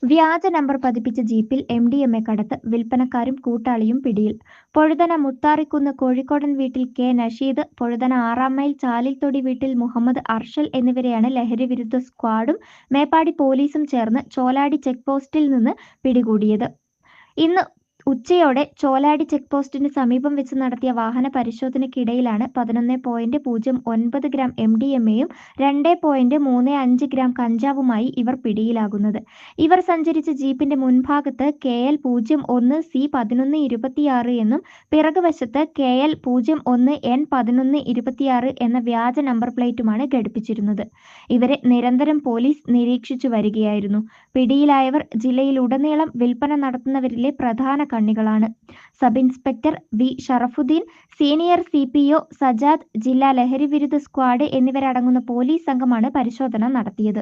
വ്യാജ നമ്പർ പതിപ്പിച്ച ജീപ്പിൽ MDMA കടത്ത്, വിൽപ്പനക്കാരും കൂട്ടാളിയും പിടിയിൽ. പൊഴുതന മുത്താറിക്കുന്ന് കോഴിക്കോടൻ വീട്ടിൽ കെ. നഷീദ്, പൊഴുതന 6 മൈൽ ചാലിൽത്തൊടി വീട്ടിൽ മുഹമ്മദ് അർഷൽ എന്നിവരെയാണ് ലഹരിവിരുദ്ധ സ്ക്വാഡും മേപ്പാടി പോലീസും ചേർന്ന് ചോലാടി ചെക്ക് പോസ്റ്റിൽ നിന്ന് പിടികൂടിയത്. ഇന്ന് ഉച്ചയോടെ ചോലാടി ചെക്ക് പോസ്റ്റിന് സമീപം വെച്ച് നടത്തിയ വാഹന പരിശോധനയ്ക്കിടയിലാണ് 11.09 ഗ്രാം MDMAയും 2.35 ഗ്രാം കഞ്ചാവുമായി ഇവർ പിടിയിലാകുന്നത്. ഇവർ സഞ്ചരിച്ച ജീപ്പിന്റെ മുൻഭാഗത്ത് KL 01C1126 എന്നും പിറകുവശത്ത് KL 01N1126 എന്ന വ്യാജ നമ്പർ പ്ലേറ്റുമാണ് ഘടിപ്പിച്ചിരുന്നത്. ഇവരെ നിരന്തരം പോലീസ് നിരീക്ഷിച്ചു വരികയായിരുന്നു. പിടിയിലായവർ ജില്ലയിലുടനീളം വിൽപ്പന നടത്തുന്നവരിലെ പ്രധാന കണ്ണികളാണ്. Sub inspector V. Sharafuddin, senior CPO Sajad, ജില്ലാ ലഹരിവിരുദ്ധ സ്ക്വാഡ് എന്നിവരടങ്ങുന്ന പോലീസ് സംഘമാണ് പരിശോധന നടത്തിയത്.